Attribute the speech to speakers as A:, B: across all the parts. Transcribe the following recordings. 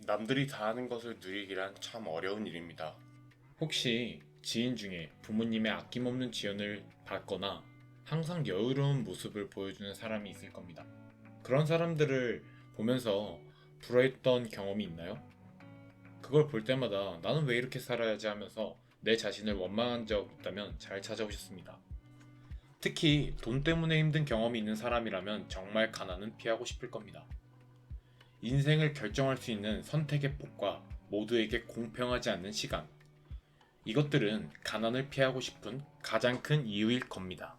A: 남들이 다 하는 것을 누리기란 참 어려운 일입니다. 혹시 지인 중에 부모님의 아낌없는 지원을 받거나 항상 여유로운 모습을 보여주는 사람이 있을 겁니다. 그런 사람들을 보면서 불화했던 경험이 있나요? 그걸 볼 때마다 나는 왜 이렇게 살아야지 하면서 내 자신을 원망한 적 있다면 잘 찾아오셨습니다. 특히 돈 때문에 힘든 경험이 있는 사람이라면 정말 가난은 피하고 싶을 겁니다. 인생을 결정할 수 있는 선택의 폭과 모두에게 공평하지 않는 시간. 이것들은 가난을 피하고 싶은 가장 큰 이유일 겁니다.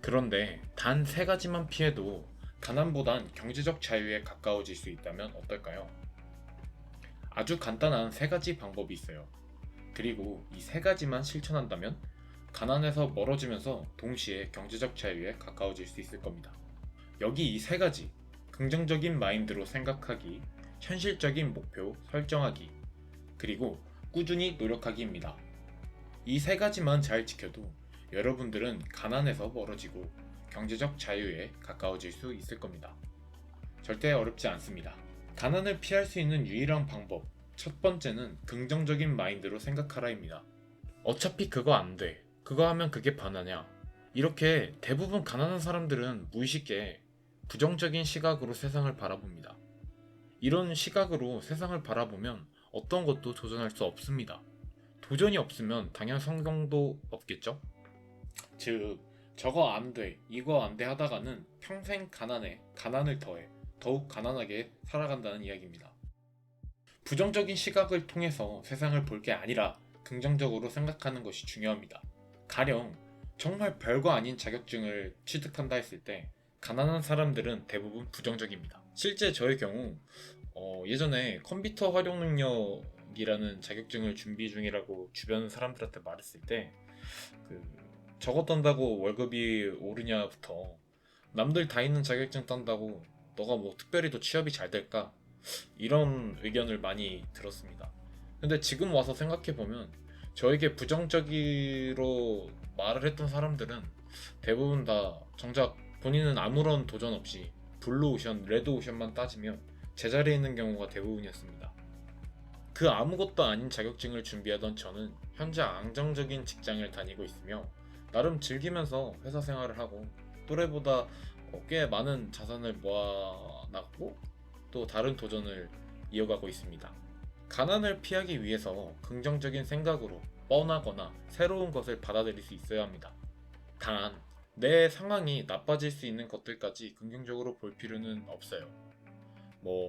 A: 그런데 단 세 가지만 피해도 가난보단 경제적 자유에 가까워질 수 있다면 어떨까요? 아주 간단한 세 가지 방법이 있어요. 그리고 이 세 가지만 실천한다면 가난에서 멀어지면서 동시에 경제적 자유에 가까워질 수 있을 겁니다. 여기 이 세 가지, 긍정적인 마인드로 생각하기, 현실적인 목표 설정하기, 그리고 꾸준히 노력하기입니다. 이 세 가지만 잘 지켜도 여러분들은 가난에서 멀어지고 경제적 자유에 가까워질 수 있을 겁니다. 절대 어렵지 않습니다. 가난을 피할 수 있는 유일한 방법, 첫 번째는 긍정적인 마인드로 생각하라입니다. 어차피 그거 안 돼. 그거 하면 그게 바나냐. 이렇게 대부분 가난한 사람들은 무의식에 부정적인 시각으로 세상을 바라봅니다. 이런 시각으로 세상을 바라보면 어떤 것도 도전할 수 없습니다. 도전이 없으면 당연 성공도 없겠죠? 즉, 저거 안 돼, 이거 안 돼 하다가는 평생 가난에 가난을 더해 더욱 가난하게 살아간다는 이야기입니다. 부정적인 시각을 통해서 세상을 볼 게 아니라 긍정적으로 생각하는 것이 중요합니다. 가령 정말 별거 아닌 자격증을 취득한다 했을 때 가난한 사람들은 대부분 부정적입니다. 실제 저의 경우 예전에 컴퓨터 활용 능력이라는 자격증을 준비 중이라고 주변 사람들한테 말했을 때 저거 딴다고 월급이 오르냐부터 남들 다 있는 자격증 딴다고 너가 뭐 특별히 더 취업이 잘 될까? 이런 의견을 많이 들었습니다. 근데 지금 와서 생각해보면 저에게 부정적으로 말을 했던 사람들은 대부분 다 정작 본인은 아무런 도전 없이 블루오션, 레드오션만 따지며 제자리에 있는 경우가 대부분이었습니다. 그 아무것도 아닌 자격증을 준비하던 저는 현재 안정적인 직장을 다니고 있으며 나름 즐기면서 회사 생활을 하고 또래보다 꽤 많은 자산을 모아놨고 또 다른 도전을 이어가고 있습니다. 가난을 피하기 위해서 긍정적인 생각으로 뻔하거나 새로운 것을 받아들일 수 있어야 합니다. 단, 내 상황이 나빠질 수 있는 것들까지 긍정적으로 볼 필요는 없어요.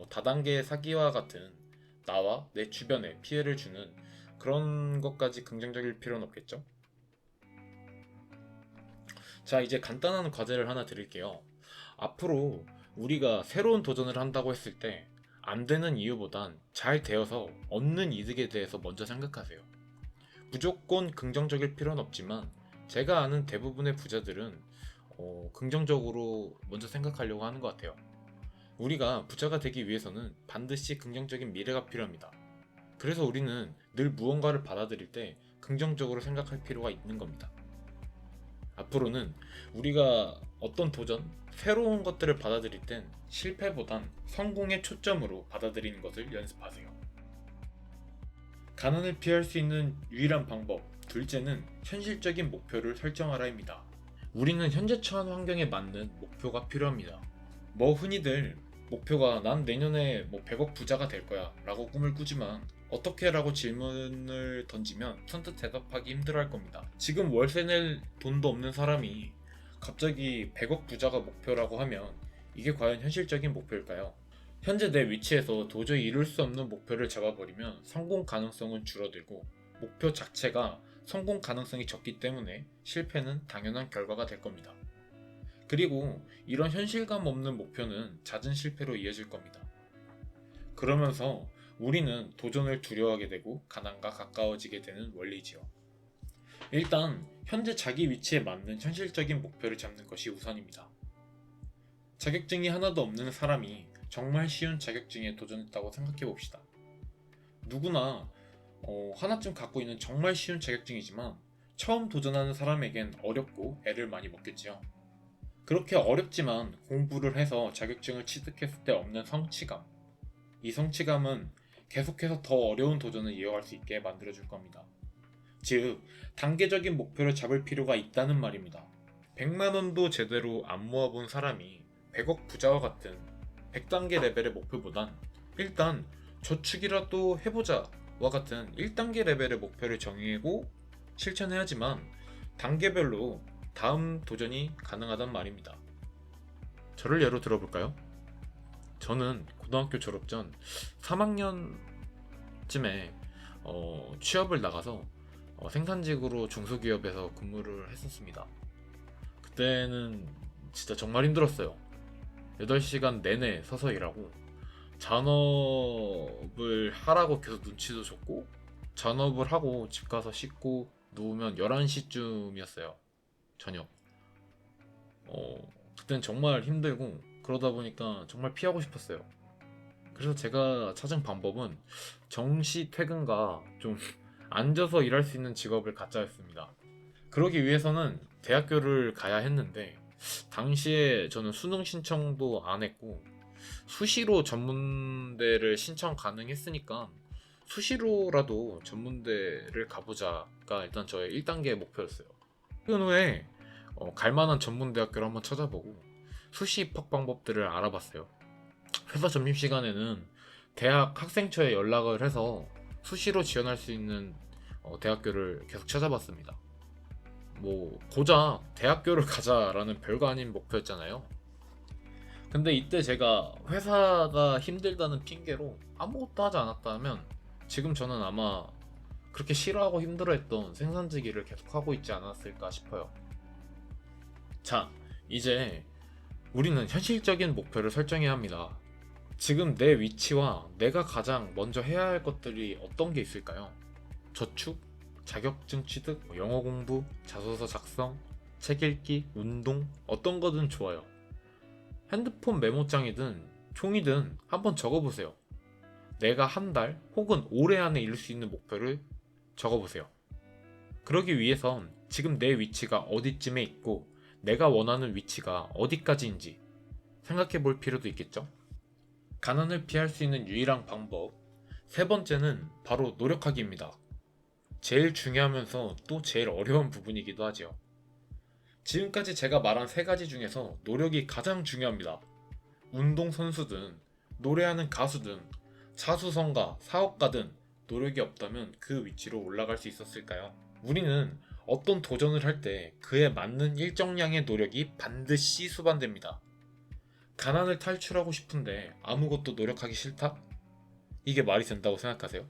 A: 다단계 사기와 같은 나와 내 주변에 피해를 주는 그런 것까지 긍정적일 필요는 없겠죠? 자, 이제 간단한 과제를 하나 드릴게요. 앞으로 우리가 새로운 도전을 한다고 했을 때 안 되는 이유보단 잘 되어서 얻는 이득에 대해서 먼저 생각하세요. 무조건 긍정적일 필요는 없지만 제가 아는 대부분의 부자들은 긍정적으로 먼저 생각하려고 하는 것 같아요. 우리가 부자가 되기 위해서는 반드시 긍정적인 미래가 필요합니다. 그래서 우리는 늘 무언가를 받아들일 때 긍정적으로 생각할 필요가 있는 겁니다. 앞으로는 우리가 어떤 도전, 새로운 것들을 받아들일 땐 실패보단 성공의 초점으로 받아들이는 것을 연습하세요. 가난을 피할 수 있는 유일한 방법, 둘째는 현실적인 목표를 설정하라입니다. 우리는 현재 처한 환경에 맞는 목표가 필요합니다. 흔히들 목표가 난 내년에 100억 부자가 될 거야 라고 꿈을 꾸지만 어떻게 라고 질문을 던지면 선뜻 대답하기 힘들어 할 겁니다. 지금 월세 낼 돈도 없는 사람이 갑자기 100억 부자가 목표라고 하면 이게 과연 현실적인 목표일까요? 현재 내 위치에서 도저히 이룰 수 없는 목표를 잡아버리면 성공 가능성은 줄어들고 목표 자체가 성공 가능성이 적기 때문에 실패는 당연한 결과가 될 겁니다. 그리고 이런 현실감 없는 목표는 잦은 실패로 이어질 겁니다. 그러면서 우리는 도전을 두려워하게 되고 가난과 가까워지게 되는 원리지요. 일단 현재 자기 위치에 맞는 현실적인 목표를 잡는 것이 우선입니다. 자격증이 하나도 없는 사람이 정말 쉬운 자격증에 도전했다고 생각해 봅시다. 누구나 하나쯤 갖고 있는 정말 쉬운 자격증이지만 처음 도전하는 사람에겐 어렵고 애를 많이 먹겠지요. 그렇게 어렵지만 공부를 해서 자격증을 취득했을 때 없는 성취감, 이 성취감은 계속해서 더 어려운 도전을 이어갈 수 있게 만들어줄 겁니다. 즉, 단계적인 목표를 잡을 필요가 있다는 말입니다. 100만 원도 제대로 안 모아본 사람이 100억 부자와 같은 100단계 레벨의 목표보단 일단 저축이라도 해보자와 같은 1단계 레벨의 목표를 정하고 실천해야지만 단계별로 다음 도전이 가능하단 말입니다. 저를 예로 들어볼까요? 저는 고등학교 졸업 전 3학년쯤에 취업을 나가서 생산직으로 중소기업에서 근무를 했었습니다. 그때는 진짜 정말 힘들었어요. 8시간 내내 서서 일하고 잔업을 하라고 계속 눈치도 줬고, 잔업을 하고 집 가서 씻고 누우면 11시쯤이었어요. 저녁. 그땐 정말 힘들고 그러다 보니까 정말 피하고 싶었어요. 그래서 제가 찾은 방법은 정시 퇴근과 좀 앉아서 일할 수 있는 직업을 갖자였습니다. 그러기 위해서는 대학교를 가야 했는데 당시에 저는 수능 신청도 안 했고 수시로 전문대를 신청 가능했으니까 수시로라도 전문대를 가보자가 일단 저의 1단계 목표였어요. 그 후에 갈만한 전문대학교를 한번 찾아보고 수시 입학 방법들을 알아봤어요. 회사 점심시간에는 대학 학생처에 연락을 해서 수시로 지원할 수 있는 대학교를 계속 찾아봤습니다. 고작 대학교를 가자라는 별거 아닌 목표였잖아요. 근데 이때 제가 회사가 힘들다는 핑계로 아무것도 하지 않았다면 지금 저는 아마 그렇게 싫어하고 힘들어했던 생산직일을 계속하고 있지 않았을까 싶어요. 자, 이제 우리는 현실적인 목표를 설정해야 합니다. 지금 내 위치와 내가 가장 먼저 해야 할 것들이 어떤 게 있을까요? 저축, 자격증 취득, 영어 공부, 자소서 작성, 책 읽기, 운동, 어떤 거든 좋아요. 핸드폰 메모장이든 종이든 한번 적어보세요. 내가 한 달 혹은 올해 안에 이룰 수 있는 목표를 적어보세요. 그러기 위해선 지금 내 위치가 어디쯤에 있고 내가 원하는 위치가 어디까지인지 생각해 볼 필요도 있겠죠? 가난을 피할 수 있는 유일한 방법, 세 번째는 바로 노력하기입니다. 제일 중요하면서 또 제일 어려운 부분이기도 하죠. 지금까지 제가 말한 세 가지 중에서 노력이 가장 중요합니다. 운동선수든 노래하는 가수든 사수성가, 사업가든 노력이 없다면 그 위치로 올라갈 수 있었을까요? 우리는 어떤 도전을 할 때 그에 맞는 일정량의 노력이 반드시 수반됩니다. 가난을 탈출하고 싶은데 아무것도 노력하기 싫다? 이게 말이 된다고 생각하세요?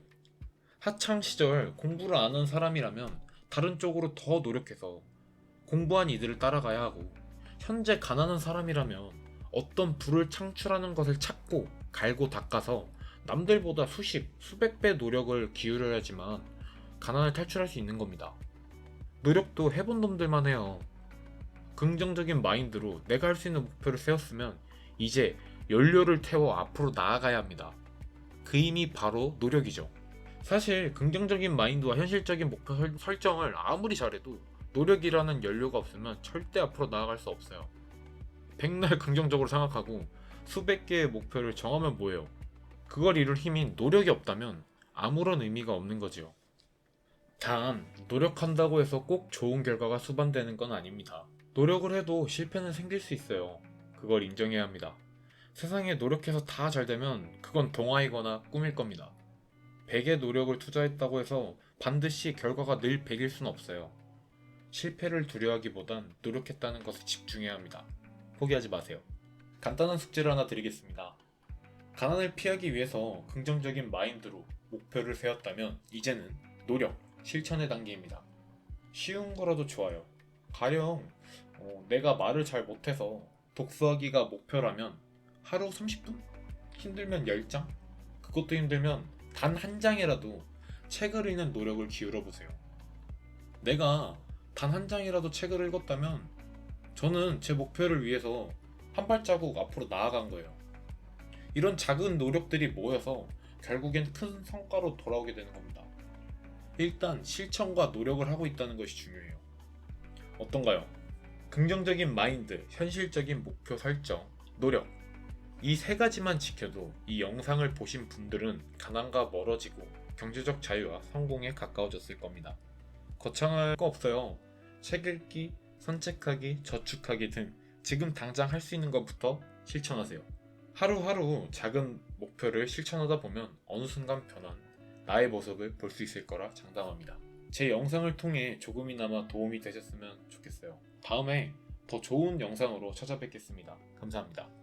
A: 학창시절 공부를 안 한 사람이라면 다른 쪽으로 더 노력해서 공부한 이들을 따라가야 하고, 현재 가난한 사람이라면 어떤 부를 창출하는 것을 찾고 갈고 닦아서 남들보다 수십, 수백 배 노력을 기울여야지만 가난을 탈출할 수 있는 겁니다. 노력도 해본 놈들만 해요. 긍정적인 마인드로 내가 할 수 있는 목표를 세웠으면 이제 연료를 태워 앞으로 나아가야 합니다. 그 힘이 바로 노력이죠. 사실 긍정적인 마인드와 현실적인 목표 설정을 아무리 잘해도 노력이라는 연료가 없으면 절대 앞으로 나아갈 수 없어요. 백날 긍정적으로 생각하고 수백 개의 목표를 정하면 뭐예요? 그걸 이룰 힘인 노력이 없다면 아무런 의미가 없는 거지요. 단, 노력한다고 해서 꼭 좋은 결과가 수반되는 건 아닙니다. 노력을 해도 실패는 생길 수 있어요. 그걸 인정해야 합니다. 세상에 노력해서 다 잘되면 그건 동화이거나 꿈일 겁니다. 100의 노력을 투자했다고 해서 반드시 결과가 늘 100일 수는 없어요. 실패를 두려워하기보단 노력했다는 것에 집중해야 합니다. 포기하지 마세요. 간단한 숙제를 하나 드리겠습니다. 가난을 피하기 위해서 긍정적인 마인드로 목표를 세웠다면 이제는 노력, 실천의 단계입니다. 쉬운 거라도 좋아요. 가령 내가 말을 잘 못해서 독서하기가 목표라면 하루 30분? 힘들면 10장? 그것도 힘들면 단 한 장이라도 책을 읽는 노력을 기울여 보세요. 내가 단 한 장이라도 책을 읽었다면 저는 제 목표를 위해서 한 발자국 앞으로 나아간 거예요. 이런 작은 노력들이 모여서 결국엔 큰 성과로 돌아오게 되는 겁니다. 일단 실천과 노력을 하고 있다는 것이 중요해요. 어떤가요? 긍정적인 마인드, 현실적인 목표 설정, 노력. 이 세 가지만 지켜도 이 영상을 보신 분들은 가난과 멀어지고 경제적 자유와 성공에 가까워졌을 겁니다. 거창할 거 없어요. 책 읽기, 산책하기, 저축하기 등 지금 당장 할 수 있는 것부터 실천하세요. 하루하루 작은 목표를 실천하다 보면 어느 순간 변한 나의 모습을 볼 수 있을 거라 장담합니다. 제 영상을 통해 조금이나마 도움이 되셨으면 좋겠어요. 다음에 더 좋은 영상으로 찾아뵙겠습니다. 감사합니다.